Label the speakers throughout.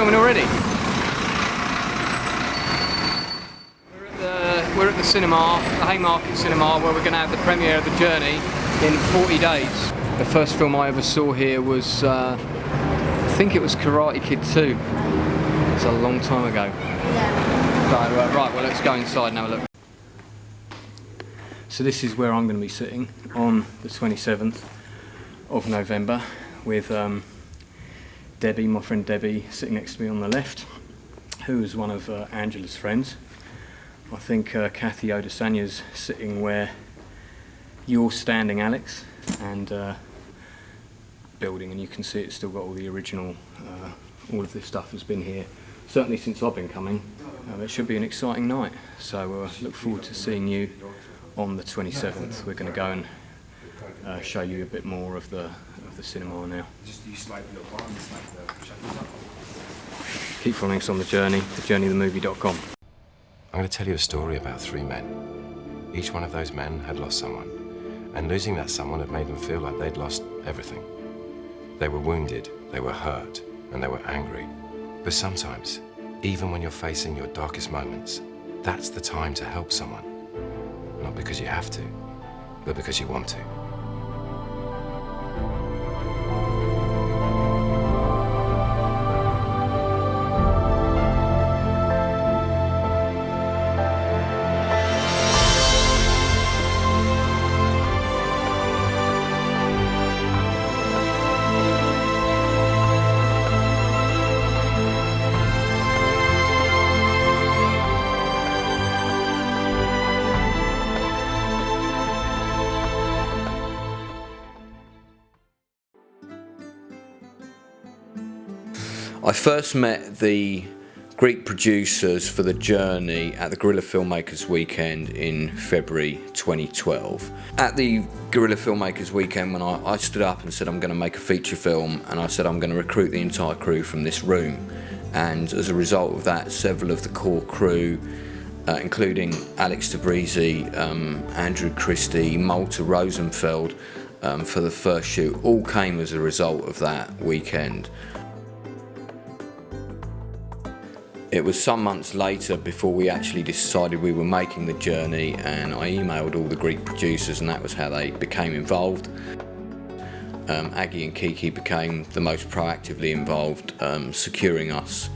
Speaker 1: filming already? We're at the cinema, the Haymarket Cinema, where we're going to have the premiere of The Journey in 40 days. The first film I ever saw here was, I think it was Karate Kid 2. It's a long time ago. So, right, well, let's go inside and have a look. So this is where I'm going to be sitting on the 27th of November with Debbie, my friend Debbie, sitting next to me on the left, who is one of Angela's friends. I think Kathy Odesanya's sitting where you're standing, Alex, and building, and you can see it's still got all the original, all of this stuff has been here, certainly since I've been coming. It should be an exciting night, so look forward to seeing you on the 27th. We're going to go and show you a bit more of the cinema now. Keep following us on The Journey, thejourneythemovie.com.
Speaker 2: I'm going to tell you a story about 3 men. Each one of those men had lost someone, and losing that someone had made them feel like they'd lost everything. They were wounded, they were hurt, and they were angry. But sometimes, even when you're facing your darkest moments, that's the time to help someone. Not because you have to, but because you want to.
Speaker 1: I first met the Greek producers for The Journey at the Guerrilla Filmmakers Weekend in February 2012. At the Guerrilla Filmmakers Weekend, when I stood up and said I'm going to make a feature film, and I said I'm going to recruit the entire crew from this room, and as a result of that, several of the core crew, including Alex Tabrizi, Andrew Christie, Malte Rosenfeld, for the first shoot, all came as a result of that weekend. It was some months later before we actually decided we were making The Journey, and I emailed all the Greek producers, and that was how they became involved. Aggie and Kiki became the most proactively involved, securing us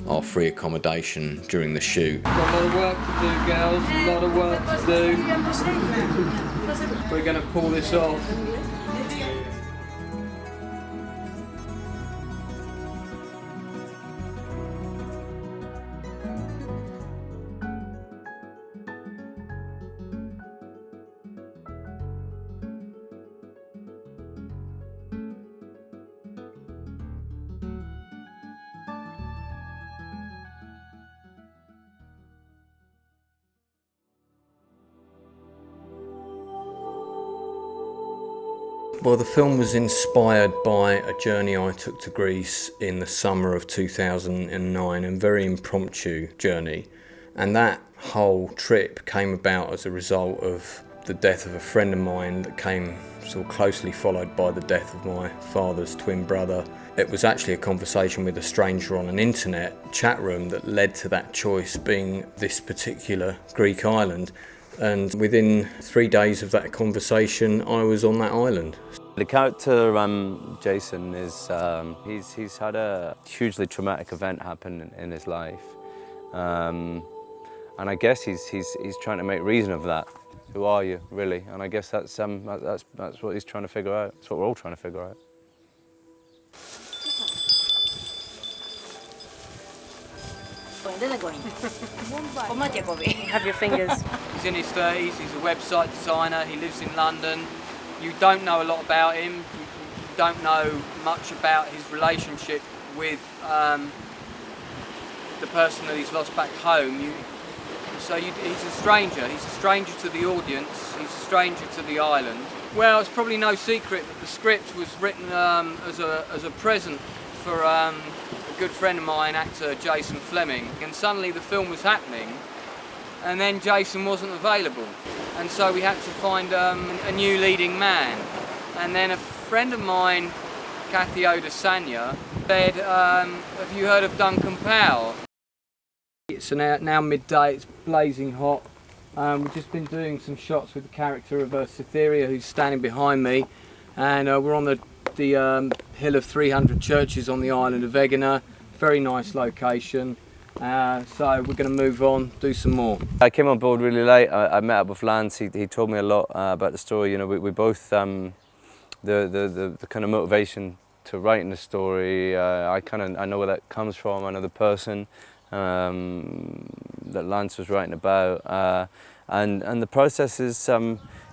Speaker 1: our free accommodation during the shoot. Got a lot of work to do, girls, a lot of work to do. We're going to pull this off. Well, the film was inspired by a journey I took to Greece in the summer of 2009, a very impromptu journey. And that whole trip came about as a result of the death of a friend of mine that came sort of closely followed by the death of my father's twin brother. It was actually a conversation with a stranger on an internet chat room that led to that choice being this particular Greek island. And within 3 days of that conversation, I was on that island.
Speaker 3: The character Jason is he's had a hugely traumatic event happen in his life, and I guess he's trying to make reason of that. Who are you, really? And I guess that's what he's trying to figure out. That's what we're all trying to figure out.
Speaker 4: Have your fingers.
Speaker 1: He's in his 30s, he's a website designer, he lives in London. You don't know a lot about him, you don't know much about his relationship with the person that he's lost back home. He's a stranger to the audience, he's a stranger to the island. Well, it's probably no secret that the script was written as a present for a good friend of mine, actor Jason Fleming, and suddenly the film was happening and then Jason wasn't available, and so we had to find a new leading man. And then a friend of mine Kathy Odesanya, said, have you heard of Duncan Powell? It's now midday, it's blazing hot. We've just been doing some shots with the character of Cytherea, who's standing behind me, and we're on the hill of 300 churches on the island of Egina. Very nice location. So we're going to move on, do some more.
Speaker 3: I came on board really late. I met up with Lance. He told me a lot about the story. You know, we both the kind of motivation to writing the story. I know where that comes from. I know the person that Lance was writing about, and the process is.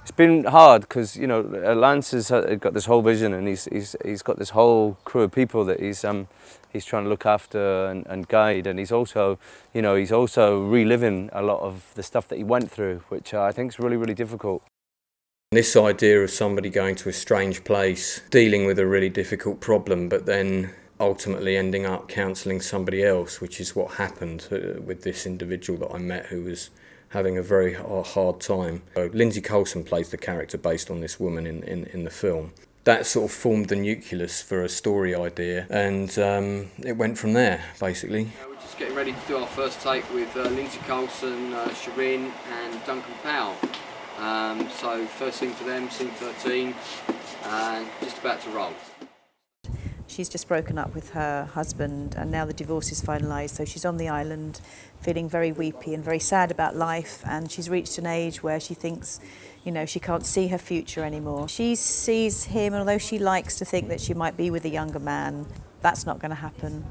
Speaker 3: It's been hard because, you know, Lance has got this whole vision, and he's got this whole crew of people that he's trying to look after and guide, and he's also reliving a lot of the stuff that he went through, which I think is really, really difficult.
Speaker 1: This idea of somebody going to a strange place, dealing with a really difficult problem, but then ultimately ending up counselling somebody else, which is what happened with this individual that I met who was having a very hard time. So Lindsay Coulson plays the character based on this woman in the film. That sort of formed the nucleus for a story idea, and it went from there, basically. We're just getting ready to do our first take with Lindsay Coulson, Shirin and Duncan Powell. So first scene for them, scene 13, just about to roll.
Speaker 4: She's just broken up with her husband, and now the divorce is finalised, so she's on the island feeling very weepy and very sad about life, and she's reached an age where she thinks, you know, she can't see her future anymore. She sees him, and although she likes to think that she might be with a younger man, that's not going to happen.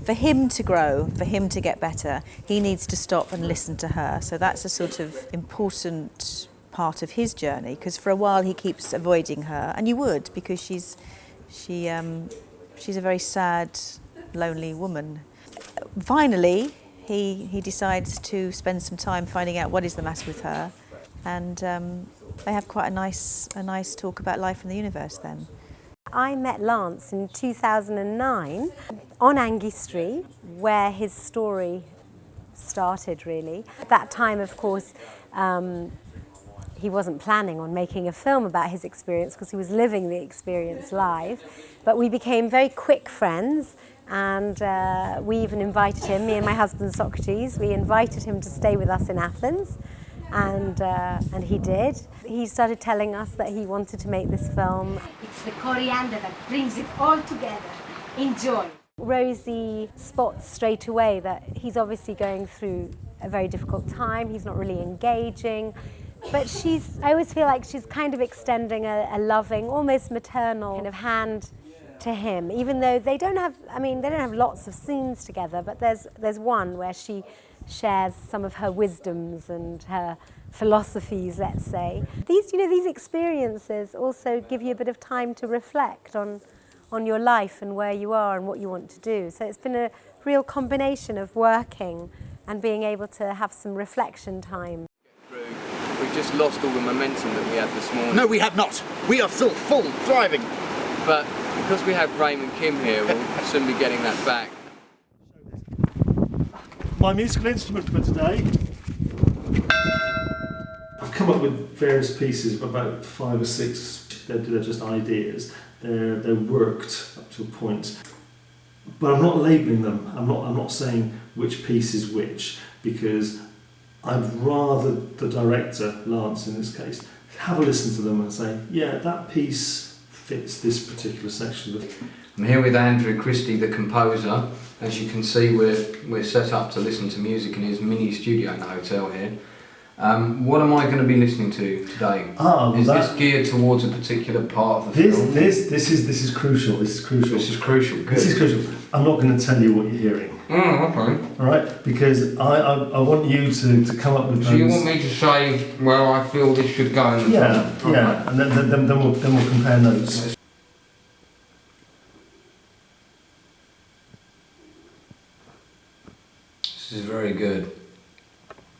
Speaker 4: For him to grow, for him to get better, he needs to stop and listen to her. So that's a sort of important part of his journey, because for a while he keeps avoiding her, and you would, because she's a very sad, lonely woman. Finally, he decides to spend some time finding out what is the matter with her, and they have quite a nice talk about life in the universe then.
Speaker 5: I met Lance in 2009 on Anguistry, where his story started, really. At that time, of course, he wasn't planning on making a film about his experience because he was living the experience live. But we became very quick friends, and we even invited him, me and my husband Socrates, we invited him to stay with us in Athens, and he did. He started telling us that he wanted to make this film.
Speaker 6: It's the coriander that brings it all together. Enjoy.
Speaker 5: Rosie spots straight away that he's obviously going through a very difficult time, he's not really engaging. But I always feel like she's kind of extending a loving, almost maternal kind of hand to him, even though they don't have lots of scenes together, but there's one where she shares some of her wisdoms and her philosophies, let's say. These experiences also give you a bit of time to reflect on your life and where you are and what you want to do. So it's been a real combination of working and being able to have some reflection time.
Speaker 1: We've just lost all the momentum that we had this morning.
Speaker 7: No, we have not. We are still full, thriving.
Speaker 1: But because we have Raymond Kim here, we'll soon be getting that back.
Speaker 8: My musical instrument for today. I've come up with various pieces, about 5 or 6. They're just ideas. They're worked up to a point, but I'm not labelling them. I'm not saying which piece is which, because I'd rather the director, Lance in this case, have a listen to them and say, yeah, that piece fits this particular section of it.
Speaker 1: I'm here with Andrew Christie, the composer. As you can see, we're set up to listen to music in his mini studio in the hotel here. What am I going to be listening to today? Is this geared towards a particular part of the film?
Speaker 8: This is crucial. This is crucial.
Speaker 1: This is crucial. Good.
Speaker 8: This is crucial. I'm not going to tell you what you're hearing.
Speaker 1: Oh, okay.
Speaker 8: All right, because I want you to come up with.
Speaker 1: So you want me to say, well, I feel this should go in the film?
Speaker 8: Yeah, okay. And then we'll compare notes.
Speaker 1: This is very good.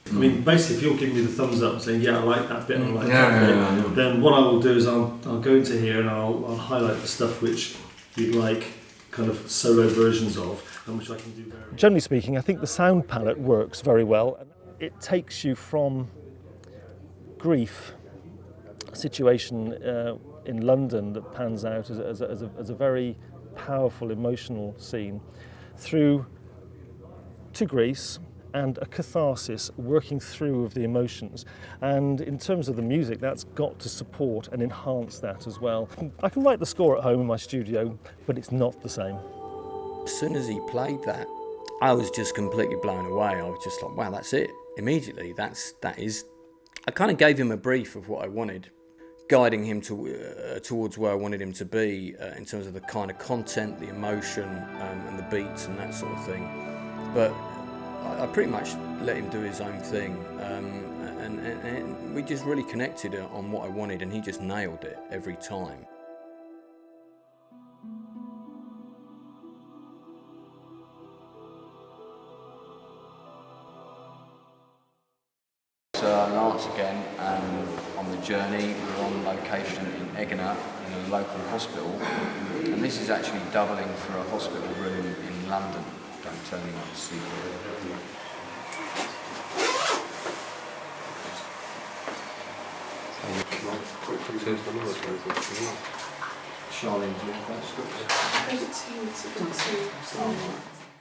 Speaker 8: I mean, basically, if you're giving me the thumbs up, saying, "Yeah, I like that bit," I like that bit,
Speaker 1: yeah.
Speaker 8: then what I will do is I'll go into here and I'll highlight the stuff which you like, kind of solo versions of, and which I can do very. Generally speaking, I think the sound palette works very well. It takes you from grief, situation in London that pans out as a very powerful emotional scene, through to Greece and a catharsis working through of the emotions. And in terms of the music, that's got to support and enhance that as well. I can write the score at home in my studio, but it's not the same.
Speaker 1: As soon as he played that, I was just completely blown away. I was just like, wow, that's it. Immediately, that is. I kind of gave him a brief of what I wanted, guiding him towards where I wanted him to be in terms of the kind of content, the emotion, and the beats and that sort of thing. But I pretty much let him do his own thing, and we just really connected on what I wanted, and he just nailed it every time. So Lance again, on the journey. We're on location in Eggenat in a local hospital, and this is actually doubling for a hospital room in London. Don't tell anyone to see it.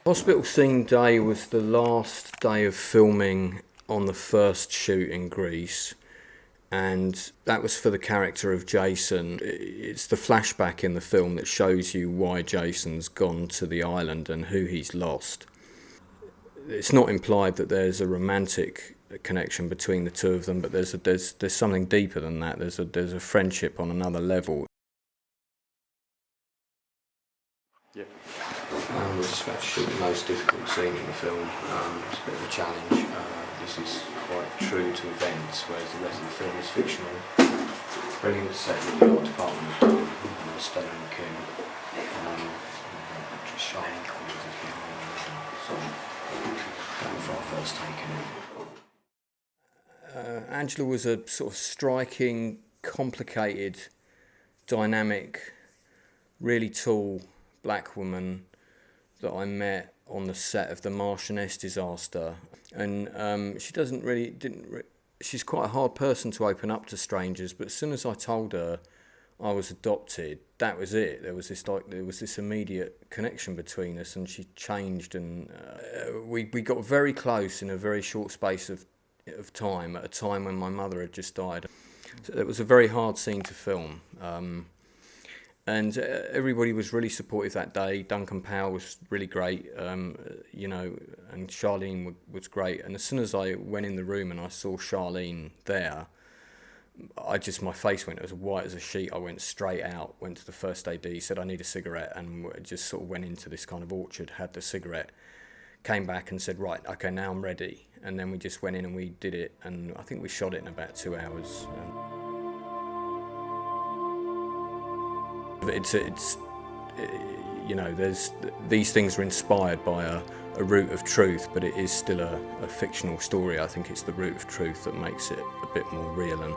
Speaker 1: Hospital scene day was the last day of filming on the first shoot in Greece, and that was for the character of Jason. It's the flashback in the film that shows you why Jason's gone to the island and who he's lost. It's not implied that there's a romantic connection between the two of them, but there's something deeper than that. There's a friendship on another level. Yeah. We're just about to shoot the most difficult scene in the film. It's a bit of a challenge. This is quite true to events, whereas the rest of the film is fictional. Brilliant set with the art department of Tom, Stella and Kim, Shining Collins is behind me, so going for our first take in it. Angela was a sort of striking, complicated, dynamic, really tall black woman that I met on the set of the Marchioness disaster, and she's quite a hard person to open up to strangers, but as soon as I told her I was adopted, that was it. There was this immediate connection between us, and she changed, and we got very close in a very short space of time, at a time when my mother had just died. So it was a very hard scene to film. And everybody was really supportive that day. Duncan Powell was really great, and Charlene was great. And as soon as I went in the room and I saw Charlene there, my face went as white as a sheet. I went straight out, went to the first AD, said I need a cigarette, and just sort of went into this kind of orchard, had the cigarette, came back and said, right, okay, now I'm ready. And then we just went in and we did it, and I think we shot it in about 2 hours. These things are inspired by a root of truth, but it is still a fictional story. I think it's the root of truth that makes it a bit more real. And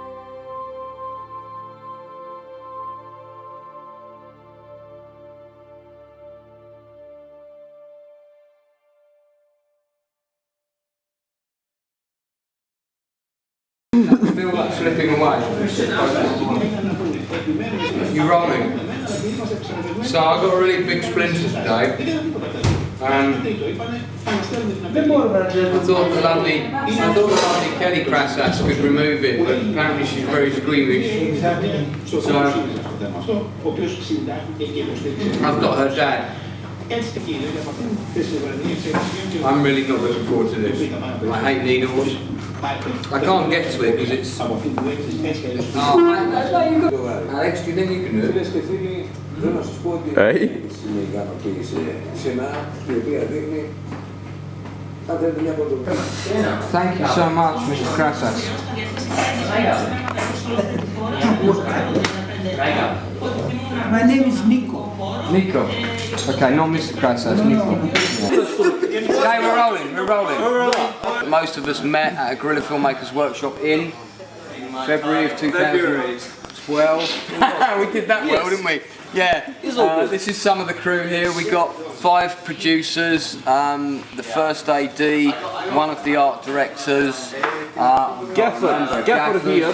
Speaker 9: I feel like slipping away. You're rolling. So I got a really big splinter today. I thought the lovely Kelly Krasass could remove it, but apparently she's very squeamish. So I've got her dad. I'm really not looking forward to this. I hate needles. I can't get to it because it's... Alex, do you think you can do it?
Speaker 2: Hey?
Speaker 9: Thank you so much, Mr. Krasass.
Speaker 10: My name is Nico.
Speaker 9: Nico. Okay, not Mr. Krasass, Nico. Okay, we're rolling. Most of us met at a Guerrilla Filmmakers Workshop in February of 2012. We did that well, didn't we? Yeah. This is some of the crew here. We got 5 producers, the first AD, one of the art directors, Gaffer here.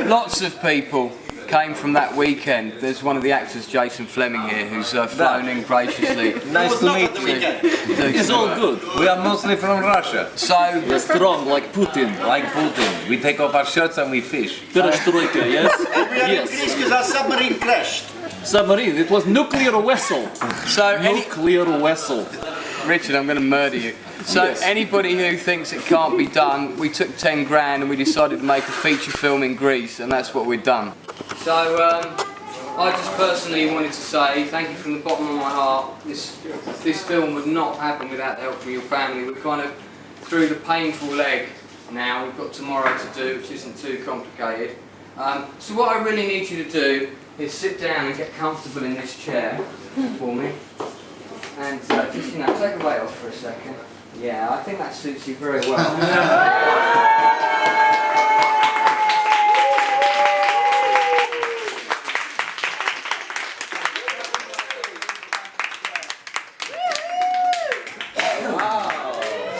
Speaker 9: Lots of people came from that weekend. There's one of the actors, Jason Fleming, here, who's flown in graciously.
Speaker 11: Nice to meet you. It's all good. We are mostly from Russia.
Speaker 9: So
Speaker 11: we're strong, like Putin. Like Putin. We take off our shirts and we fish. Perestroika, yes?
Speaker 7: We are in Greece because our submarine crashed.
Speaker 11: Submarine, it was nuclear vessel.
Speaker 9: So
Speaker 11: nuclear vessel.
Speaker 9: Richard, I'm going to murder you. So
Speaker 11: yes.
Speaker 9: Anybody who thinks it can't be done, we took 10 grand and we decided to make a feature film in Greece, and that's what we've done. So I just personally wanted to say thank you from the bottom of my heart. This film would not have happened without the help from your family. We're kind of through the painful leg now. We've got tomorrow to do, which isn't too complicated. So what I really need you to do is sit down and get comfortable in this chair for me. And just, you know, take the weight off for a second. Yeah, I think that suits you very well.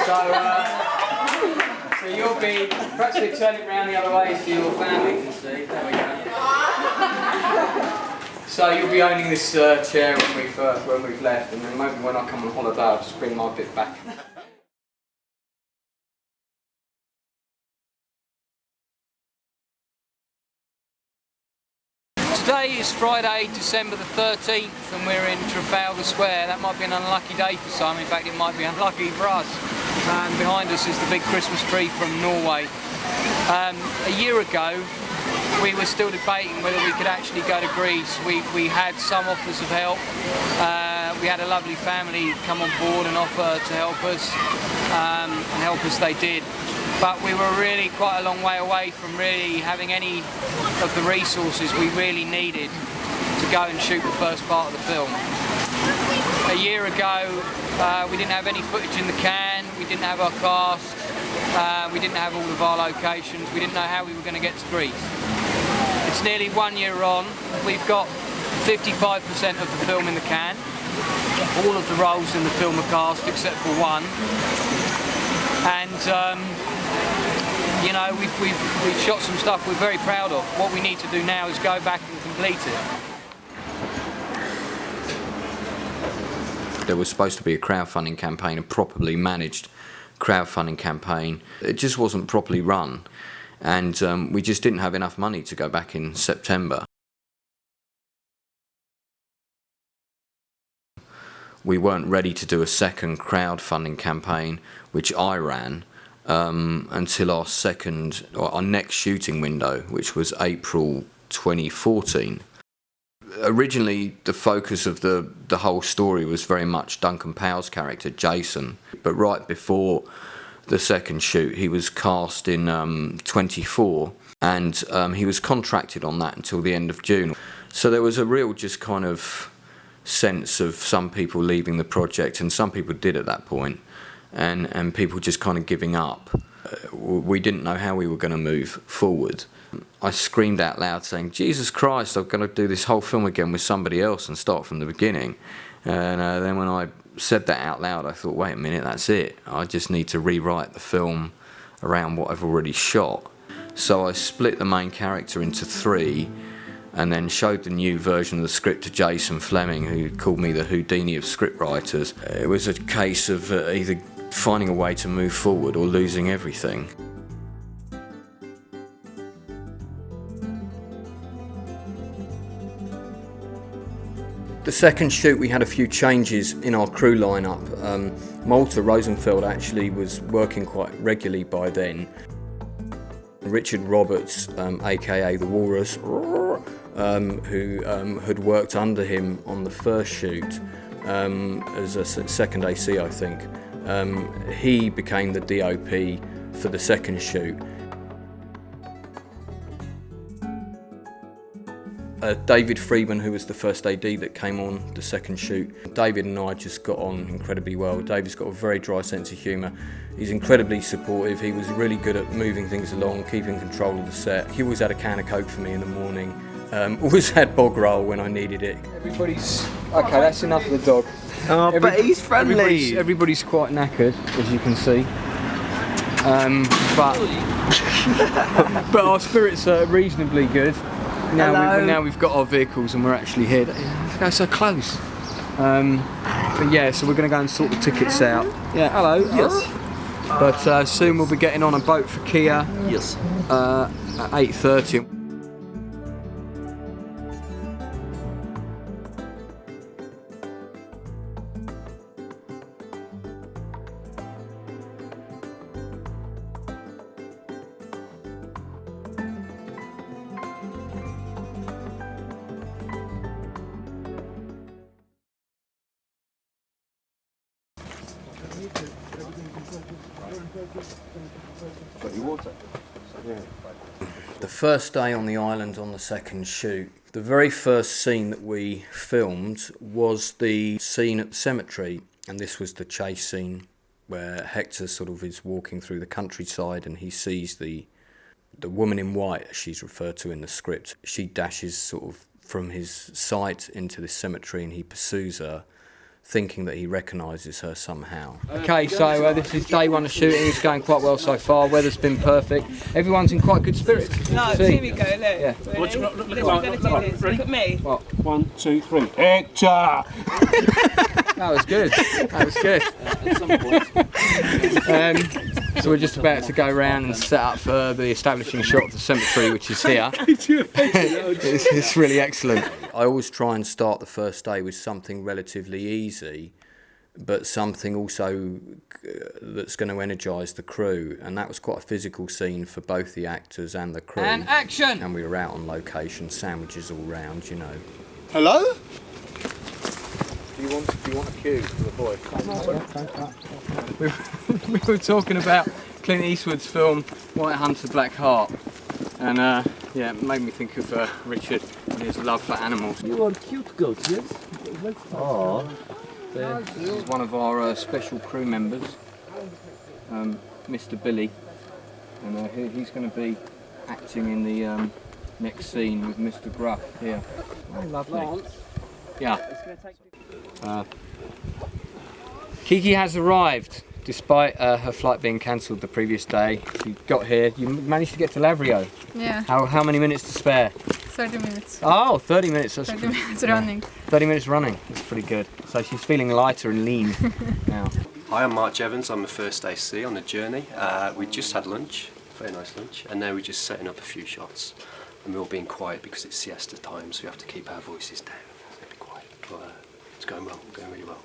Speaker 9: So you'll be, perhaps we turn it round the other way so your family can see. There we go. So you'll be owning this chair when we've left, and then maybe when I come on holiday I'll just bring my bit back. Today is Friday, December the 13th, and we're in Trafalgar Square. That might be an unlucky day for some, in fact it might be unlucky for us. And behind us is the big Christmas tree from Norway. A year ago we were still debating whether we could actually go to Greece. We had some offers of help. We had a lovely family come on board and offer to help us, and help us they did. But we were really quite a long way away from really having any of the resources we really needed to go and shoot the first part of the film. A year ago we didn't have any footage in the can, we didn't have our cast, we didn't have all of our locations, we didn't know how we were going to get to Greece. It's nearly 1 year on, we've got 55% of the film in the can. All of the roles in the film are cast except for one. And you know, we've shot some stuff we're very proud of. What we need to do now is go back and complete it. There was supposed to be a crowdfunding campaign, a properly managed crowdfunding campaign. It just wasn't properly run, and we just didn't have enough money to go back in September. We weren't ready to do a second crowdfunding campaign, which I ran, until our next shooting window, which was April 2014. Originally, the focus of the whole story was very much Duncan Powell's character, Jason, but right before the second shoot, he was cast in 24, and he was contracted on that until the end of June. So there was a real just kind of sense of some people leaving the project, and some people did at that point, and people just kind of giving up. We didn't know how we were going to move forward. I screamed out loud saying, Jesus Christ, I'm going to do this whole film again with somebody else and start from the beginning. And then when I said that out loud, I thought, wait a minute, that's it. I just need to rewrite the film around what I've already shot. So I split the main character into 3, and then showed the new version of the script to Jason Fleming, who called me the Houdini of scriptwriters. It was a case of either finding a way to move forward or losing everything. The second shoot, we had a few changes in our crew lineup. Malta Rosenfeld actually was working quite regularly by then. Richard Roberts, aka the Walrus, who had worked under him on the first shoot as a second AC, I think. He became the DOP for the second shoot. David Freeman, who was the first AD that came on the second shoot. David and I just got on incredibly well. David's got a very dry sense of humour. He's incredibly supportive. He was really good at moving things along, keeping control of the set. He always had a can of Coke for me in the morning. Always had bog roll when I needed it. Everybody's... Okay, that's enough of the dog.
Speaker 12: Oh, but he's friendly.
Speaker 9: Everybody's quite knackered, as you can see.
Speaker 1: but our spirits are reasonably good. Now we've got our vehicles and we're actually here. Go so close. But yeah, so we're going to go and sort the tickets out. Yeah, hello.
Speaker 12: Yes.
Speaker 1: But soon we'll be getting on a boat for Kia.
Speaker 12: Yes.
Speaker 1: At 8:30. The first day on the island on the second shoot, the very first scene that we filmed was the scene at the cemetery, and this was the chase scene where Hector sort of is walking through the countryside and he sees the woman in white, as she's referred to in the script. She dashes sort of from his sight into the cemetery and he pursues her, thinking that he recognises her somehow. Okay, so this is day one of shooting. It's going quite well so far. Weather's been perfect. Everyone's in quite good spirits.
Speaker 13: No, here we go, look.
Speaker 1: Yeah.
Speaker 13: Look at me.
Speaker 1: What?
Speaker 12: 1, 2, 3. Hector!
Speaker 1: That was good. That was good. So we're just about to go around and set up for the establishing shot of the cemetery, which is here. It's really excellent. I always try and start the first day with something relatively easy, but something also that's going to energise the crew. And that was quite a physical scene for both the actors and the crew.
Speaker 9: And action!
Speaker 1: And we were out on location, sandwiches all round, you know.
Speaker 12: Hello?
Speaker 1: Do you want a cue for the boy? We were talking about Clint Eastwood's film White Hunter Black Heart, and yeah, it made me think of Richard and his love for animals.
Speaker 12: You are cute goat, yes? Oh.
Speaker 1: This is one of our special crew members, Mr. Billy, and he's going to be acting in the next scene with Mr. Gruff here. Oh, lovely. Yeah. Kiki has arrived, despite her flight being cancelled the previous day. She got here. You managed to get to Lavrio.
Speaker 14: Yeah.
Speaker 1: How many minutes to spare?
Speaker 14: 30 minutes.
Speaker 1: Oh, 30 minutes. That's
Speaker 14: 30 minutes running.
Speaker 1: 30 minutes running. That's pretty good. So she's feeling lighter and lean now.
Speaker 15: Hi, I'm Mark Evans. I'm the first AC on the journey. We just had lunch, very nice lunch, and now we're just setting up a few shots. And we're all being quiet because it's siesta time, so we have to keep our voices down. So be quiet. But it's going well, going really well.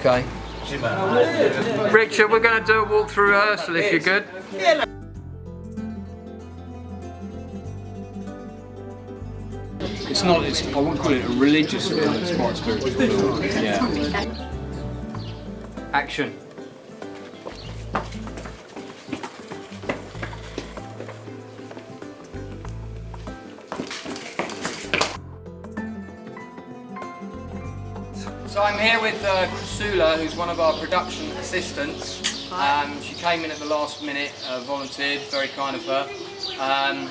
Speaker 15: Okay. Richard, we're going to do a walk-through rehearsal if you're good. It's not, I wouldn't call it a religious film, it's quite a spiritual film. Yeah. Action. So I'm here with Chrysula, who's one of our production assistants. She came in at the last minute, volunteered, very kind of her. And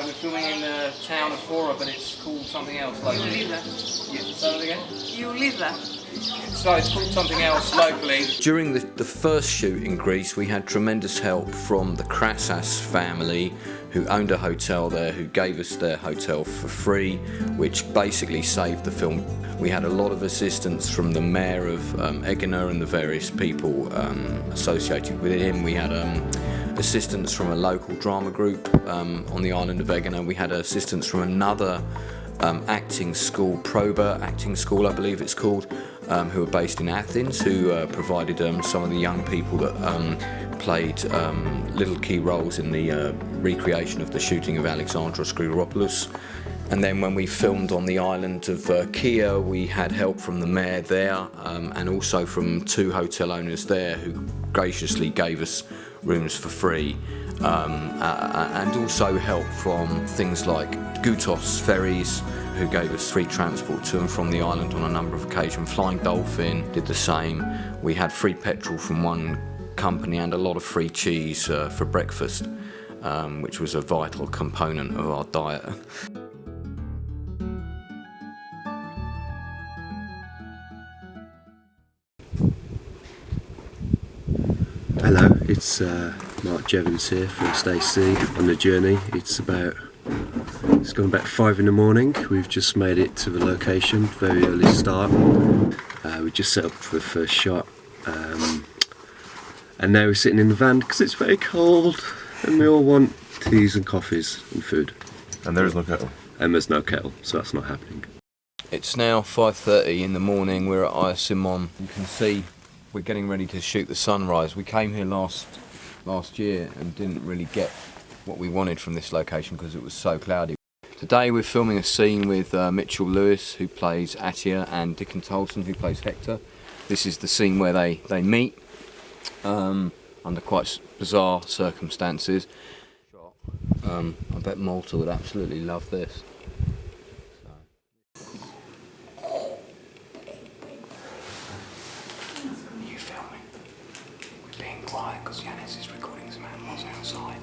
Speaker 15: we're filming in the town of Fora, but it's called something else locally. Say that again?
Speaker 13: You live there.
Speaker 1: So it's called something else locally. During the first shoot in Greece, we had tremendous help from the Krassas family, who owned a hotel there, who gave us their hotel for free, which basically saved the film. We had a lot of assistance from the mayor of Egina and the various people associated with him. We had assistance from a local drama group on the island of Egina. We had assistance from another acting school, Proba acting school I believe it's called, who are based in Athens, who provided some of the young people that played little key roles in the recreation of the shooting of Alexandros Grigoropoulos. And then when we filmed on the island of Kia, we had help from the mayor there and also from 2 hotel owners there who graciously gave us rooms for free, and also help from things like Goutos Ferries, who gave us free transport to and from the island on a number of occasions. Flying Dolphin did the same. We had free petrol from one company and a lot of free cheese for breakfast.
Speaker 16: which was a vital component of our diet.
Speaker 17: Hello, it's Mark Jevons here from Stacey on the journey. It's gone about 5 in the morning. We've just made it to the location, very early start. We just set up for the first shot, and now we're sitting in the van because it's very cold and we all want teas and coffees and food.
Speaker 2: And there is no kettle.
Speaker 17: And there's no kettle, so that's not happening.
Speaker 16: It's now 5:30 in the morning. We're at Ayasimon. You can see we're getting ready to shoot the sunrise. We came here last year and didn't really get what we wanted from this location because it was so cloudy. Today we're filming a scene with Mitchell Lewis, who plays Attia, and Dickon Tolson, who plays Hector. This is the scene where they meet under quite bizarre circumstances. I bet Malta would absolutely love this.
Speaker 1: Quiet because Yanis is recording some animals outside.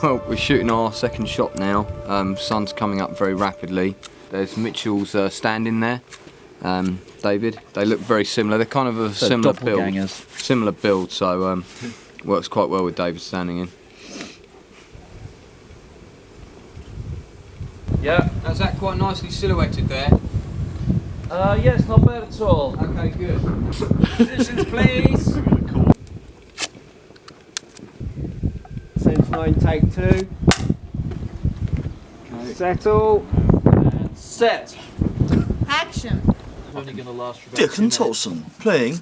Speaker 16: Well, we're shooting our second shot now. Sun's coming up very rapidly. There's Mitchell's standing there. David, they look very similar. They're kind of a similar build. Similar build, so works quite well with David standing in.
Speaker 15: Yeah, that's that quite nicely silhouetted there.
Speaker 12: Yes, not bad at all.
Speaker 15: Okay, good. Positions, please.
Speaker 12: Sense 9, take 2. Okay. Settle. And set.
Speaker 6: Action.
Speaker 12: Only going to last for about
Speaker 7: Dickon Tolson playing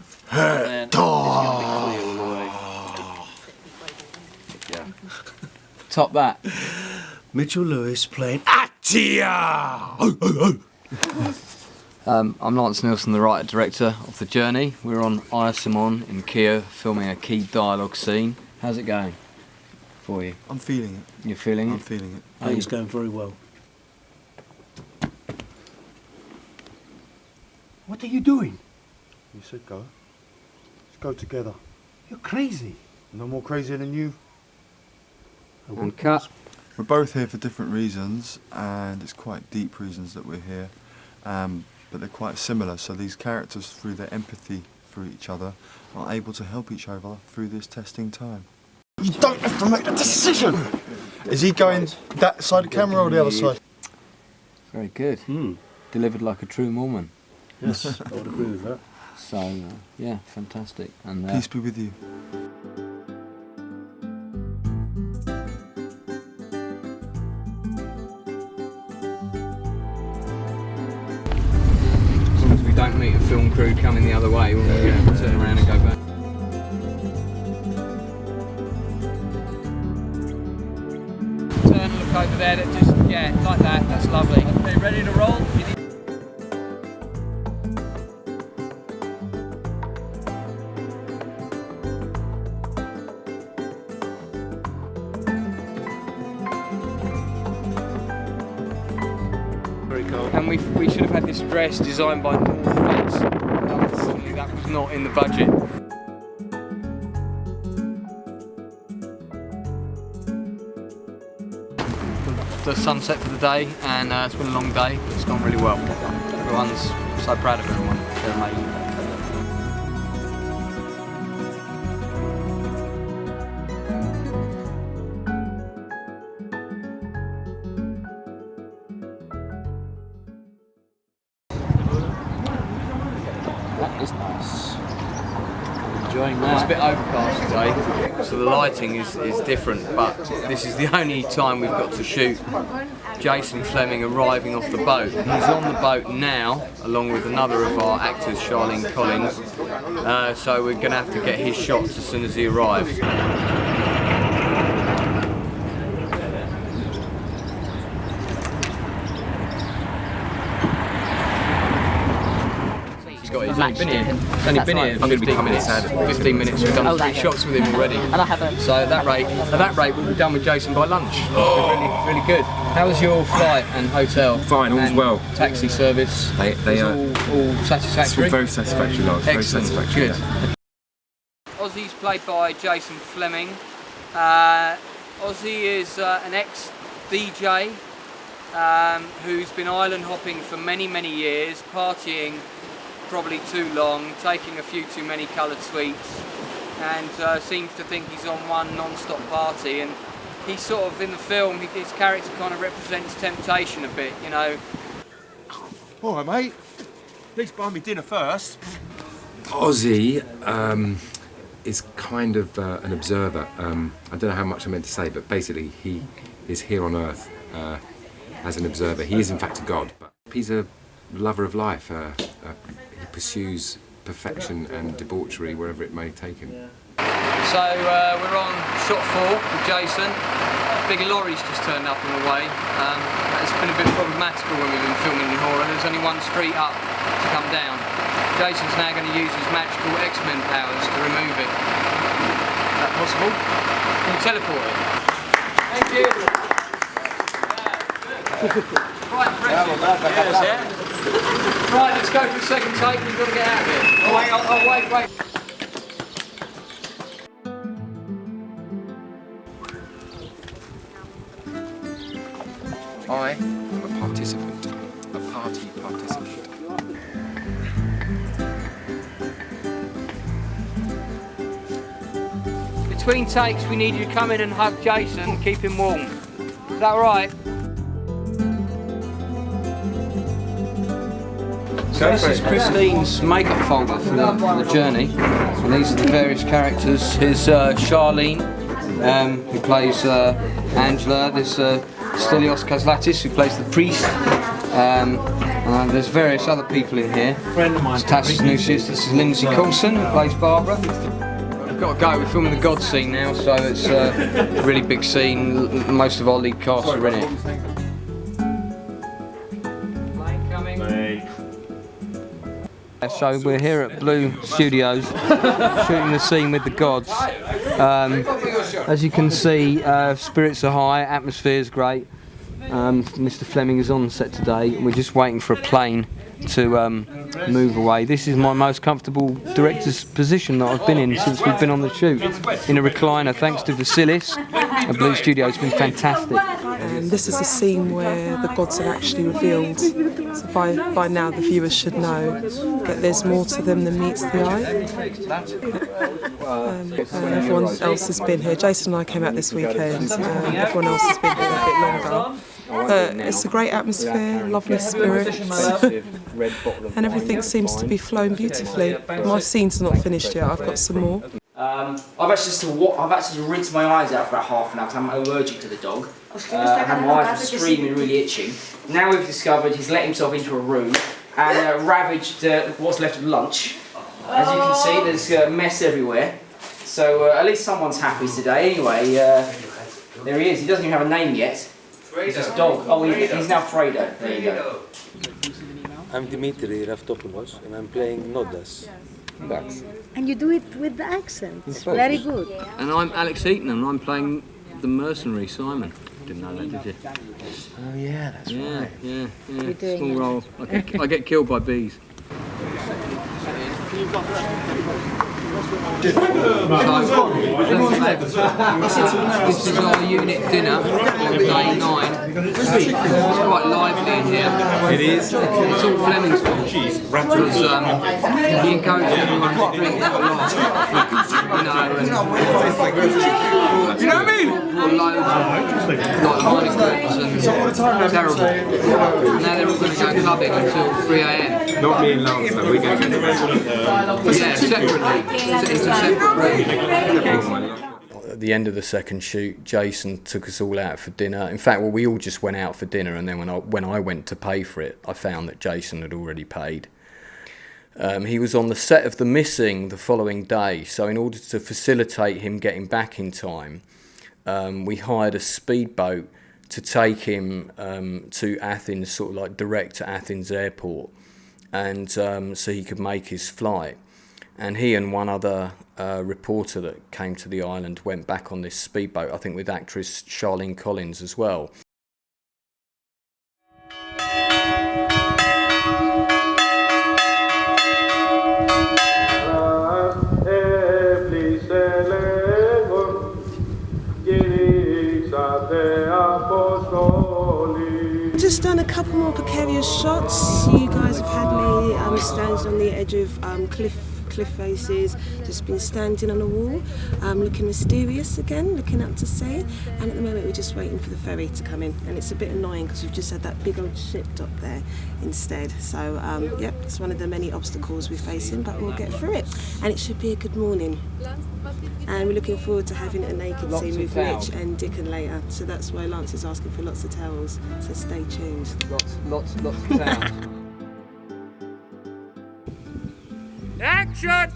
Speaker 15: Top that.
Speaker 7: Mitchell Lewis playing Attia.
Speaker 16: I'm Lance Nilsson, the writer director of The Journey. We're on Ayasimon in Kiev filming a key dialogue scene. How's it going for you?
Speaker 18: I'm feeling it.
Speaker 16: You're feeling it?
Speaker 18: I'm feeling it.
Speaker 12: I think it's going very well.
Speaker 19: What are you doing?
Speaker 18: You said go. Let's go together.
Speaker 19: You're crazy.
Speaker 18: No more crazier than you.
Speaker 16: And cut.
Speaker 18: We're both here for different reasons, and it's quite deep reasons that we're here. But they're quite similar, so these characters, through their empathy for each other, are able to help each other through this testing time.
Speaker 19: You don't have to make the decision.
Speaker 18: Is he going that side of the camera or the other side?
Speaker 16: Very good. Delivered like a true Mormon.
Speaker 12: Yes, I would agree with that.
Speaker 16: So, yeah, fantastic. And
Speaker 18: Peace be with you.
Speaker 16: as long as we don't meet a film crew coming the other way, we'll turn around and go back.
Speaker 15: Turn and look over there. That just, yeah, like that. That's lovely. Okay, ready to roll? And we should have had this dress designed by North Face. Unfortunately, that was not in the budget. The sunset for the day, and it's been a long day, but it's gone really well. Everyone's so proud of everyone. They're amazing.
Speaker 12: That is nice. Enjoying that.
Speaker 16: It's a bit overcast today, so the lighting is different, but this is the only time we've got to shoot Jason Fleming arriving off the boat. He's on the boat now, along with another of our actors, Charlene Collins, so we're going to have to get his shots as soon as he arrives.
Speaker 15: only been here. It's only been here 15 minutes. 15 minutes. We've done 3 shots with him already.
Speaker 20: And I haven't.
Speaker 15: So at that rate, we'll be done with Jason by lunch. Really, really good. How was your flight and hotel?
Speaker 2: Fine, all's well.
Speaker 15: Taxi service.
Speaker 2: They are
Speaker 15: all satisfactory.
Speaker 2: It's all very satisfactory, Lars. Very
Speaker 15: Excellent.
Speaker 2: satisfactory.
Speaker 15: Good.
Speaker 2: Yeah.
Speaker 15: Ozzy's played by Jason Fleming. Ozzy is an ex-DJ who's been island hopping for many, many years, partying probably too long, taking a few too many coloured sweets, and seems to think he's on one non-stop party. And he's sort of, in the film, his character kind of represents temptation a bit, you know.
Speaker 19: All right, mate. Please buy me dinner first.
Speaker 2: Ozzy is kind of an observer. I don't know how much I'm meant to say, but basically he is here on Earth as an observer. He is in fact a god, but he's a lover of life. He pursues perfection and debauchery wherever it may take him.
Speaker 15: So we're on shot 4 with Jason. Big lorry's just turned up on the way. It's been a bit problematical when we've been filming in horror. There's only one street up to come down. Jason's now going to use his magical X-Men powers to remove it. Is that possible? Can you teleport it? Thank you. Right, impressive. Yeah. Right, let's go for the second take. We've got to get out of here. Oh, wait.
Speaker 2: I am a participant, a party participant.
Speaker 15: Between takes, we need you to come in and hug Jason and keep him warm. Is that all right? So this is Christine's makeup folder for the journey. And these are the various characters. Here's Charlene, who plays Angela. There's Stelios Kazlatis, who plays the priest. There's various other people in here. It's Tassis Nusius. This is Lindsay Coulson, who plays Barbara. We've got to go. We're filming the God scene now, so it's a really big scene. Most of our lead cast are in it. So we're here at Blue Studios shooting the scene with the gods. As you can see, spirits are high, atmosphere's great. Mr. Fleming is on set today and we're just waiting for a plane to move away. This is my most comfortable director's position that I've been in since we've been on the shoot. In a recliner, thanks to Vasilis at Blue Studio. It's been fantastic.
Speaker 21: This is a scene where the gods are actually revealed. So by now the viewers should know that there's more to them than meets the eye. Everyone else has been here. Jason and I came out this weekend. Everyone else has been here a bit longer. It's a great atmosphere, lovely spirits, and everything seems to be flowing beautifully. My scenes are not finished yet. I've got some more.
Speaker 22: I've actually just rinsed my eyes out for about half an hour because I'm allergic to the dog. And my eyes were screaming, really itching. Now we've discovered he's let himself into a room and ravaged what's left of lunch. As you can see, there's a mess everywhere. So at least someone's happy today. Anyway, there he is. He doesn't even have a name yet. He's just a dog. Oh, he's now Fredo. There you go.
Speaker 23: I'm Dimitri Raftopoulos and I'm playing Nodas. Dax.
Speaker 24: And you do it with the accent. It's very good.
Speaker 15: And I'm Alex Eaton and I'm playing the mercenary Simon. Didn't know that, did you?
Speaker 23: Oh yeah, that's right.
Speaker 15: Yeah. Small role. I get killed by bees. This is our unit dinner on day 9. It's quite lively in here.
Speaker 2: It is.
Speaker 15: It's all Fleming's fault. Because he encourages everyone to drink a lot. You know what I mean? Loads of and terrible. And now they're all going to go clubbing until 3 AM.
Speaker 2: Not me and Lance, though. We're going to go to
Speaker 15: Yeah, separately. It's a separate room. At the end of the second shoot, Jason took us all out for dinner. In fact, we all just went out for dinner, and then when I went to pay for it, I found that Jason had already paid. He was on the set of The Missing the following day, so in order to facilitate him getting back in time, we hired a speedboat to take him to Athens, sort of like direct to Athens airport.
Speaker 1: and so he could make his flight. And he and one other reporter that came to the island went back on this speedboat, I think with actress Charlene Collins as well.
Speaker 21: Just done a couple more precarious shots. You guys have had me standing on the edge of cliff faces, just been standing on a wall, looking mysterious again, looking out to sea, and at the moment we're just waiting for the ferry to come in, and it's a bit annoying because we've just had that big old ship docked there instead. So yep, it's one of the many obstacles we're facing, but we'll get through it, and it should be a good morning. And we're looking forward to having a naked scene with Mitch and Dickon later, so that's why Lance is asking for lots of towels, so stay tuned.
Speaker 15: Lots of towels. Action!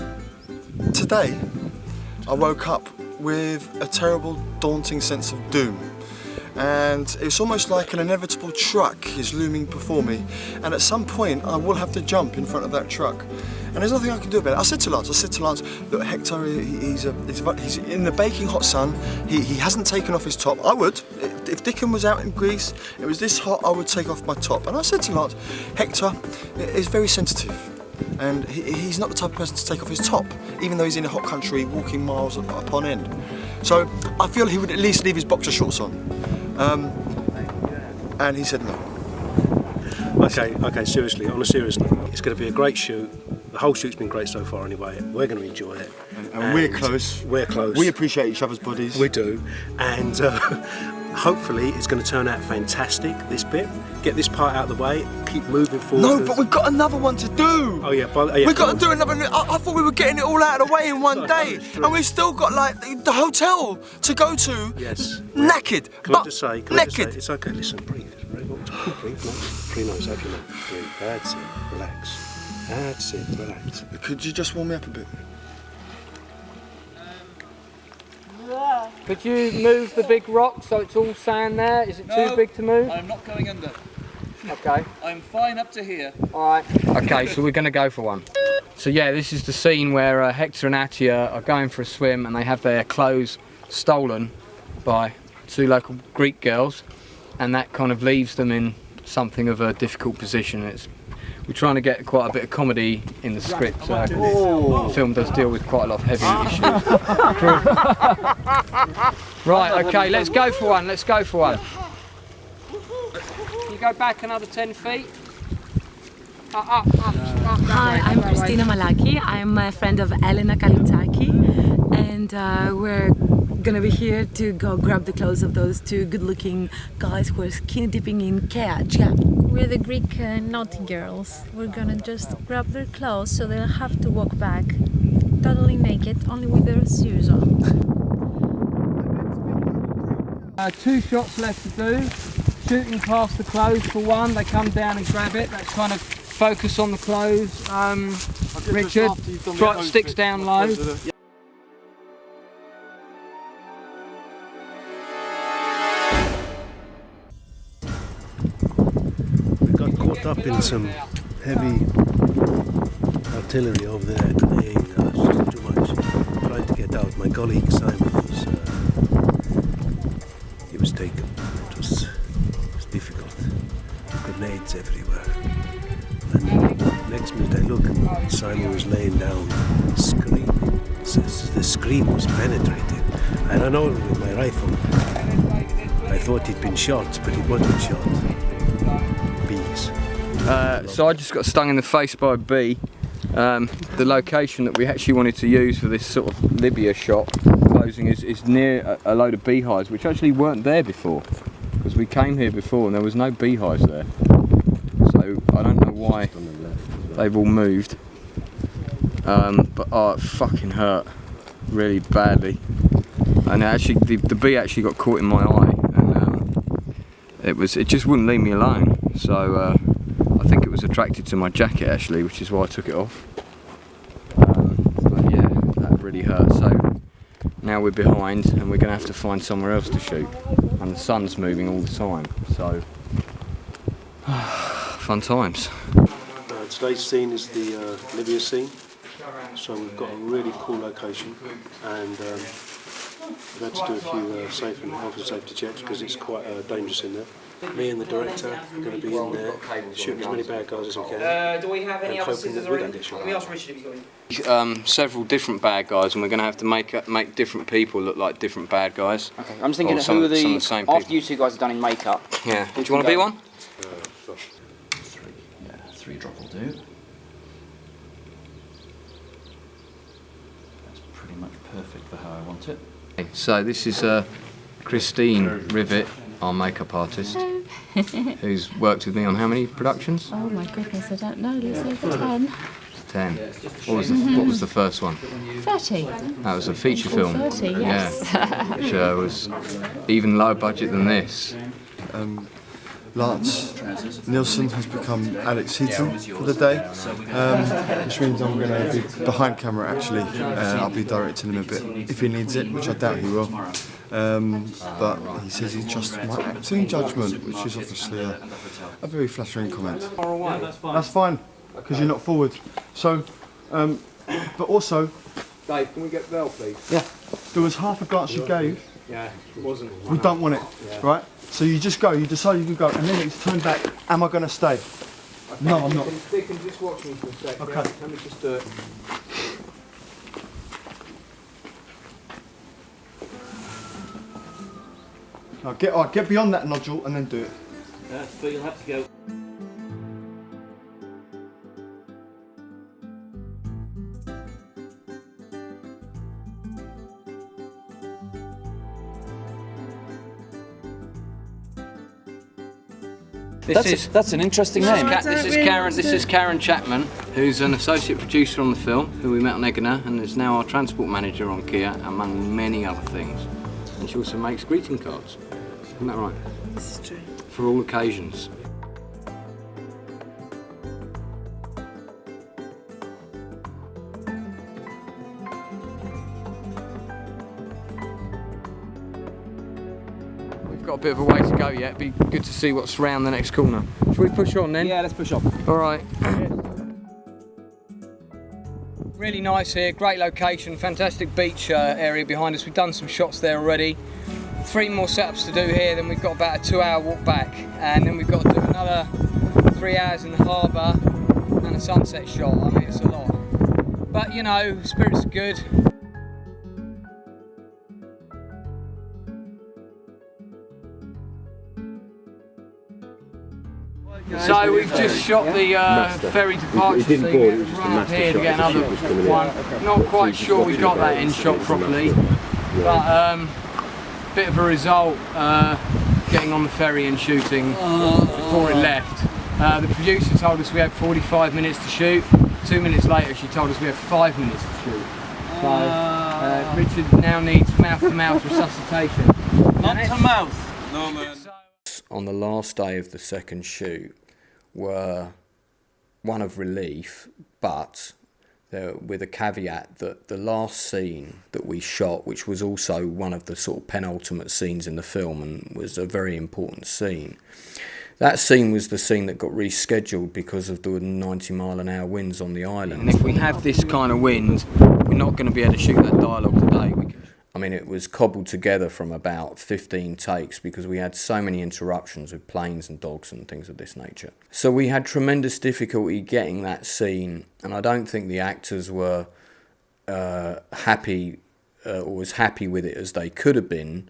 Speaker 18: Today, I woke up with a terrible, daunting sense of doom. And it's almost like an inevitable truck is looming before me. And at some point, I will have to jump in front of that truck. And there's nothing I can do about it. I said to Lance, look, Hector, he's in the baking hot sun. He hasn't taken off his top. I would. If Dickon was out in Greece, it was this hot, I would take off my top. And I said to Lance, Hector is very sensitive. And he's not the type of person to take off his top, even though he's in a hot country walking miles upon end. So I feel he would at least leave his boxer shorts on. And he said no.
Speaker 3: Okay, seriously, on a serious note, it's going to be a great shoot. The whole shoot's been great so far anyway. We're going to enjoy it.
Speaker 18: And we're close.
Speaker 3: We're close.
Speaker 18: We appreciate each other's bodies.
Speaker 3: We do. And hopefully it's going to turn out fantastic, this bit. Get this part out of the way, keep moving forward.
Speaker 18: No, but we've got another one to do.
Speaker 3: Oh yeah,
Speaker 18: we've got to do another. I thought we were getting it all out of the way in one day, and we've still got like the hotel to go to.
Speaker 3: Yes.
Speaker 18: Naked.
Speaker 3: Can I just say?
Speaker 18: Naked.
Speaker 3: It's okay. Listen, breathe. Breathe. Breathe. Nice. Have your mouth. Breathe. That's it. Relax. That's it. Relax.
Speaker 18: Could you just warm me up a bit?
Speaker 15: Could you move the big rock so it's all sand there? Is it too big to move?
Speaker 4: I'm not going under.
Speaker 15: Okay.
Speaker 4: I'm fine up to here.
Speaker 15: Alright. Okay, so we're going to go for one. So yeah, this is the scene where Hector and Attia are going for a swim and they have their clothes stolen by two local Greek girls, and that kind of leaves them in something of a difficult position. We're trying to get quite a bit of comedy in the script. The film does deal with quite a lot of heavy issues. Right, okay, let's go for one. Let's go for one. Can you go back another 10 feet? Up.
Speaker 5: Hi, I'm Christina Malaki. I'm a friend of Elena Kalitsaki, and we're gonna be here to go grab the clothes of those two good-looking guys who are skinny dipping in Keaja.
Speaker 20: We're the Greek naughty girls. We're gonna just grab their clothes so they'll have to walk back totally naked, only with their shoes on.
Speaker 15: 2 shots left to do. Shooting past the clothes for one, they come down and grab it. That's kind of focus on the clothes. Richard, sticks down low.
Speaker 3: Caught up in some heavy artillery over there today. It's just too much. Trying to get out. My colleague Simon was taken. It was difficult. Grenades everywhere. And next minute I look and Simon was laying down, screaming. The scream was penetrating. I ran over with my rifle. I thought he'd been shot, but he wasn't shot. Bees.
Speaker 15: So I just got stung in the face by a bee. The location that we actually wanted to use for this sort of Libya shot closing is near a load of beehives, which actually weren't there before, because we came here before and there was no beehives there. So I don't know why they've all moved, but it fucking hurt really badly. And actually the bee actually got caught in my eye, and it just wouldn't leave me alone. So I think it was attracted to my jacket actually, which is why I took it off. But yeah, that really hurt. So now we're behind and we're going to have to find somewhere else to shoot. And the sun's moving all the time, so fun times.
Speaker 3: today's scene is the Libya scene. So we've got a really cool location, and we've had to do a few health and safety checks because it's quite dangerous in there. Me and the director are going to be in there shooting as many bad guys as we can.
Speaker 22: Do we have any other scissors or anything?
Speaker 3: Shot.
Speaker 22: Let me ask Richard if he's got any.
Speaker 16: Several different bad guys, and we're going to have to make different people look like different bad guys.
Speaker 22: Okay, I'm just thinking of who are the same after you two guys are done in makeup.
Speaker 16: Yeah. Do you want to be one?
Speaker 7: Three drop will do. That's pretty much perfect for how I want it.
Speaker 16: So this is Christine Rivet, our makeup artist, who's worked with me on how many productions?
Speaker 14: Oh my goodness, I don't know. Let's say for 10.
Speaker 16: 10. What was the first one?
Speaker 14: 30.
Speaker 16: That was a feature film.
Speaker 14: 30, yes.
Speaker 16: Yeah, which was even lower budget than this.
Speaker 18: Lance Nielsen has become Alex Heaton for the day, which means I'm going to be behind camera actually. I'll be directing him a bit if he needs it, which I doubt he will. But he says he trusts my acting judgment, which is obviously a very flattering comment. That's fine, because you're not forward. So, but also...
Speaker 16: Dave, can we get Bell, please?
Speaker 18: Yeah. There was half a glance you gave.
Speaker 16: Yeah, it wasn't.
Speaker 18: We don't want it, right? So you just go, you decide you can go, and then it's turned back, am I going to stay?
Speaker 16: Okay.
Speaker 18: No, I'm not.
Speaker 16: They can just watch me for a sec.
Speaker 18: Okay.
Speaker 16: Yeah? Let me just do it.
Speaker 18: No, get beyond that nodule and then do it.
Speaker 19: But you'll have to go.
Speaker 15: That's an interesting name.
Speaker 16: This is Karen Chapman, who's an associate producer on the film, who we met on Egona, and is now our transport manager on Kia, among many other things. And she also makes greeting cards. Isn't that right?
Speaker 14: This is true.
Speaker 16: For all occasions. We've got a bit of a way to go yet. Be good to see what's round the next corner. Should we push on then?
Speaker 22: Yeah, let's push on.
Speaker 16: All right. Really nice here, great location, fantastic beach area behind us. We've done some shots there already. 3 more setups to do here, then we've got about a 2-hour walk back, and then we've got to do another 3 hours in the harbour and a sunset shot. I mean, it's a lot. But you know, spirits are good. So we've just shot the ferry departure scene. We've run up here to get another one. Not quite sure we got that in shot properly, but bit of a result getting on the ferry and shooting before it left. The producer told us we had 45 minutes to shoot. 2 minutes later she told us we had 5 minutes to shoot. So Richard now needs mouth-to-mouth resuscitation.
Speaker 19: Not to mouth. No man.
Speaker 16: On the last day of the second shoot were one of relief, but with a caveat that the last scene that we shot, which was also one of the sort of penultimate scenes in the film and was a very important scene, that scene was the scene that got rescheduled because of the 90-mile-an-hour winds on the island. And if we have this kind of wind, we're not going to be able to shoot that dialogue today. I mean, it was cobbled together from about 15 takes because we had so many interruptions with planes and dogs and things of this nature. So we had tremendous difficulty getting that scene, and I don't think the actors were happy or as happy with it as they could have been.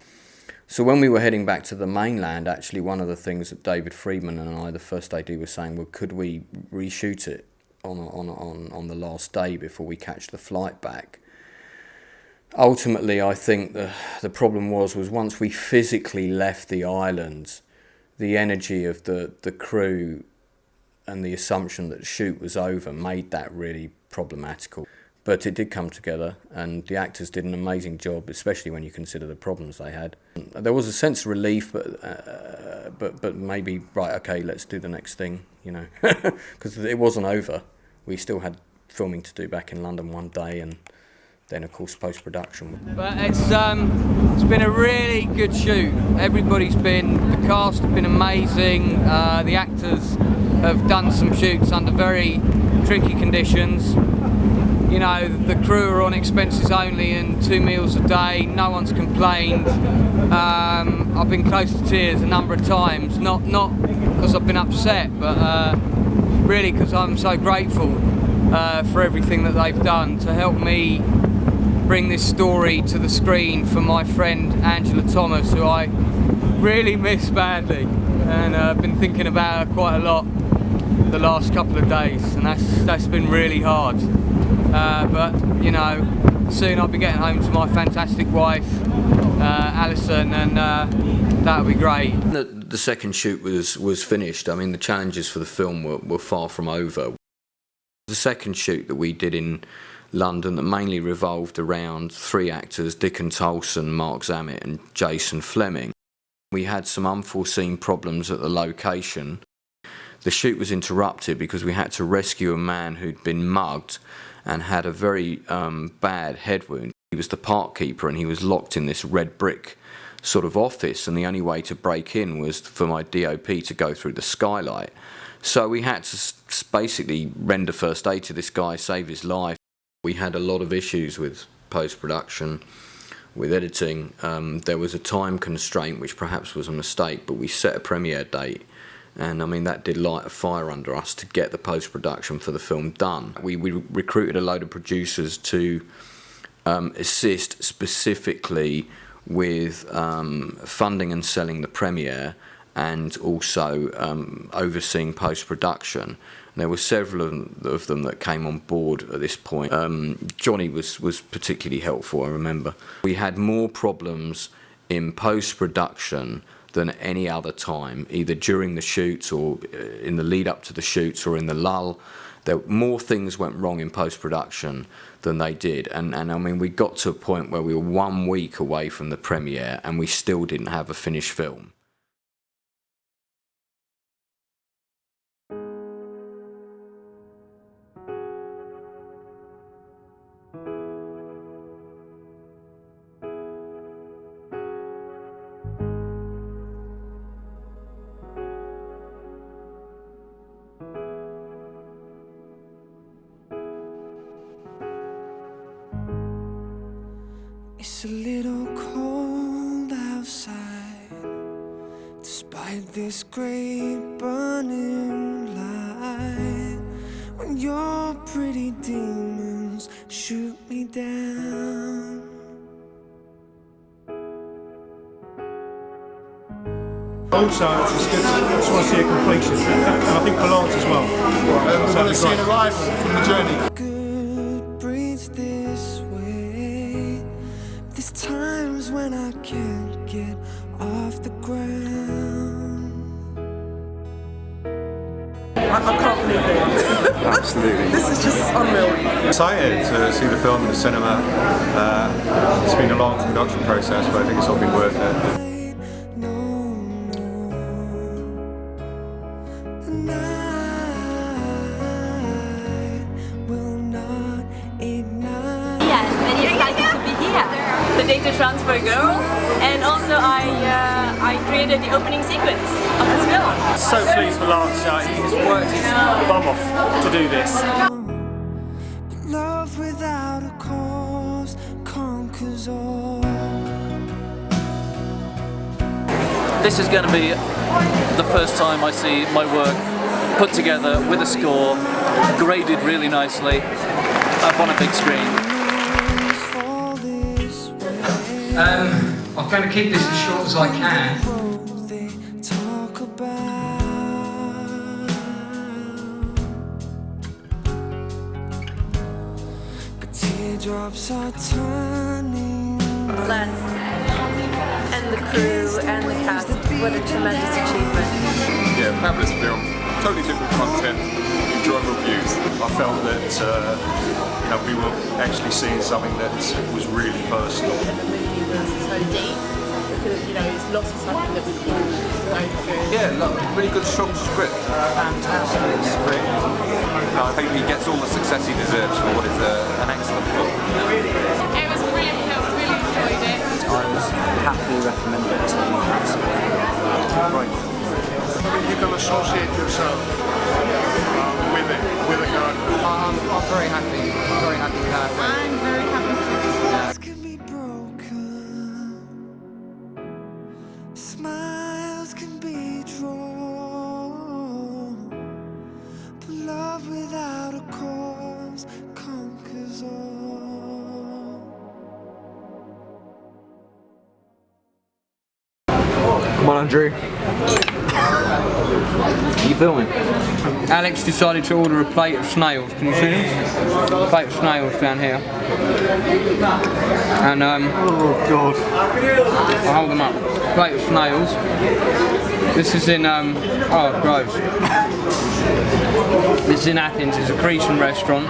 Speaker 16: So when we were heading back to the mainland, actually one of the things that David Friedman and I, the first AD, were saying, well, could we reshoot it on the last day before we catch the flight back? Ultimately, I think the problem was once we physically left the island, the energy of the crew and the assumption that the shoot was over made that really problematical. But it did come together, and the actors did an amazing job, especially when you consider the problems they had. There was a sense of relief, but maybe, right, okay, let's do the next thing, you know, because it wasn't over. We still had filming to do back in London one day, and then of course post-production.
Speaker 15: But it's been a really good shoot. The cast have been amazing. The actors have done some shoots under very tricky conditions. You know, the crew are on expenses only and 2 meals a day. No one's complained. I've been close to tears a number of times, not because I've been upset, but really because I'm so grateful for everything that they've done to help me bring this story to the screen for my friend Angela Thomas, who I really miss badly, and I've been thinking about her quite a lot the last couple of days, and that's been really hard. But you know, soon I'll be getting home to my fantastic wife, Alison, and that'll be great.
Speaker 16: The second shoot was finished. I mean, the challenges for the film were far from over. The second shoot that we did in London that mainly revolved around 3 actors, Dickon Tolson, Mark Zammit and Jason Fleming. We had some unforeseen problems at the location. The shoot was interrupted because we had to rescue a man who'd been mugged and had a very bad head wound. He was the park keeper and he was locked in this red brick sort of office, and the only way to break in was for my DOP to go through the skylight. So we had to basically render first aid to this guy, save his life. We had a lot of issues with post-production, with editing. There was a time constraint, which perhaps was a mistake, but we set a premiere date, and I mean that did light a fire under us to get the post-production for the film done. We recruited a load of producers to assist specifically with funding and selling the premiere, and also overseeing post-production. There were several of them that came on board at this point. Johnny was particularly helpful, I remember. We had more problems in post-production than any other time, either during the shoots or in the lead up to the shoots or in the lull. More things went wrong in post-production than they did, and I mean, we got to a point where we were 1 week away from the premiere and we still didn't have a finished film.
Speaker 8: It's a little cold outside, despite this great burning light. When your pretty demons shoot me down.
Speaker 19: Also, it's good to just want to see a completion, and I think for Lance as well.
Speaker 18: We want to see an arrival from the journey.
Speaker 8: Good breeds this way. There's times when I can't get off the ground.
Speaker 19: I can't believe it.
Speaker 18: Absolutely.
Speaker 19: This is just unreal.
Speaker 18: Excited to see the film in the cinema. It's been a long production process, but I think it's all been worth it.
Speaker 9: The data transfer girl, and also I created the opening sequence of this film.
Speaker 19: So pleased for Lance. He has worked his bum off to do this.
Speaker 8: Love without a cause conquers all.
Speaker 7: This is going to be the first time I see my work put together with a score, graded really nicely, up on a big screen.
Speaker 15: I'm going to keep this as short as I can.
Speaker 8: Teardrops are turning.
Speaker 9: Lance and the crew and the cast, what a tremendous achievement.
Speaker 18: Yeah, fabulous film. Totally different content, enjoyable views. I felt that we were actually seeing something that was really personal.
Speaker 9: So deep, because it's lots of something that we all
Speaker 10: Yeah, look, really good, strong script. Fantastic script. I hope he gets all the success he deserves for what is an excellent film.
Speaker 9: It was a brilliant film, really enjoyed it.
Speaker 11: I would happily recommend it to you. Absolutely. Great.
Speaker 13: You can associate yourself with it, with a character.
Speaker 15: I'm very happy with that.
Speaker 9: I'm very happy too.
Speaker 8: Can be broken. Smiles can be drawn. But love without a cause conquers all.
Speaker 11: Come on, Andrew. Are you filming?
Speaker 15: Alex decided to order a plate of snails. Can you see them? A plate of snails down here. And oh god. I'll hold them up. Plate of snails. This is in oh gross. This is in Athens. It's a Cretan restaurant.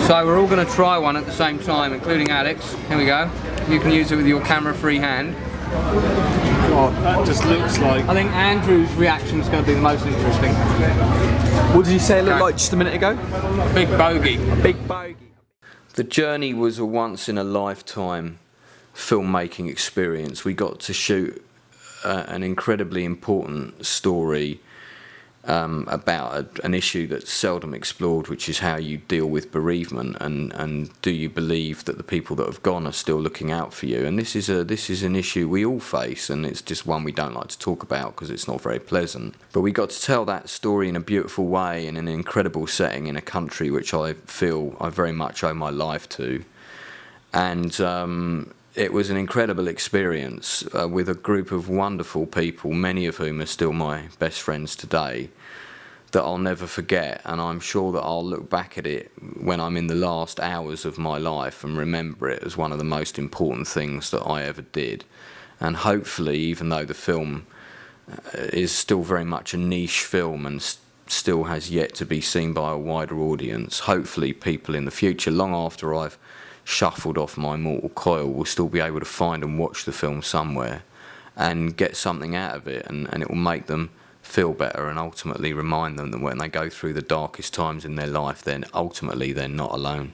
Speaker 15: So we're all going to try one at the same time, including Alex. Here we go. You can use it with your camera-free hand.
Speaker 19: God, that just looks like...
Speaker 15: I think Andrew's reaction is going to be the most interesting.
Speaker 11: What did you say it looked like just a minute ago?
Speaker 15: Big bogey.
Speaker 11: A big bogey.
Speaker 16: The journey was a once-in-a-lifetime filmmaking experience. We got to shoot an incredibly important story about an issue that's seldom explored, which is how you deal with bereavement, and do you believe that the people that have gone are still looking out for you? And this is an issue we all face, and it's just one we don't like to talk about because it's not very pleasant. But we got to tell that story in a beautiful way, in an incredible setting, in a country which I feel I very much owe my life to. And it was an incredible experience with a group of wonderful people, many of whom are still my best friends today, that I'll never forget. And I'm sure that I'll look back at it when I'm in the last hours of my life and remember it as one of the most important things that I ever did. And hopefully, even though the film is still very much a niche film and still has yet to be seen by a wider audience, hopefully people in the future, long after I've shuffled off my mortal coil, will still be able to find and watch the film somewhere and get something out of it, and it will make them feel better and ultimately remind them that when they go through the darkest times in their life, then ultimately they're not alone.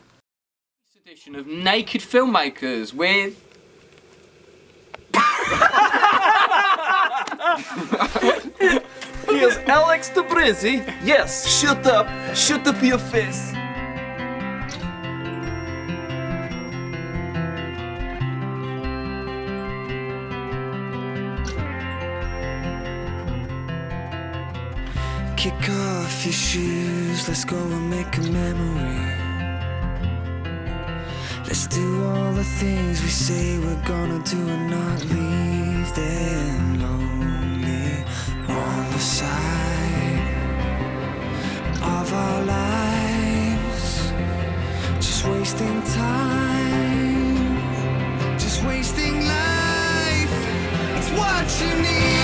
Speaker 15: This edition of Naked Filmmakers with...
Speaker 11: Here's Alex Tabrizi. Yes, shut up your face.
Speaker 8: Kick off your shoes, let's go and make a memory. Let's do all the things we say we're gonna do and not leave them lonely on the side of our lives. Just wasting time, just wasting life. It's what you need.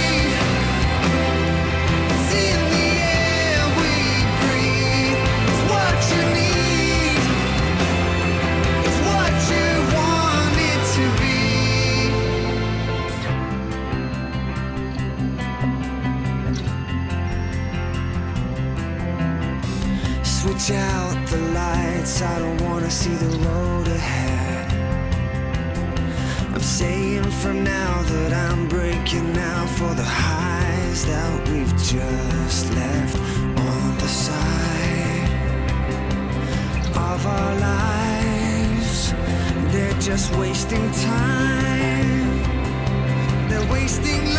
Speaker 8: Switch out the lights, I don't wanna see the road ahead. I'm saying from now that I'm breaking out for the highs that we've just left on the side of our lives. They're just wasting time, they're wasting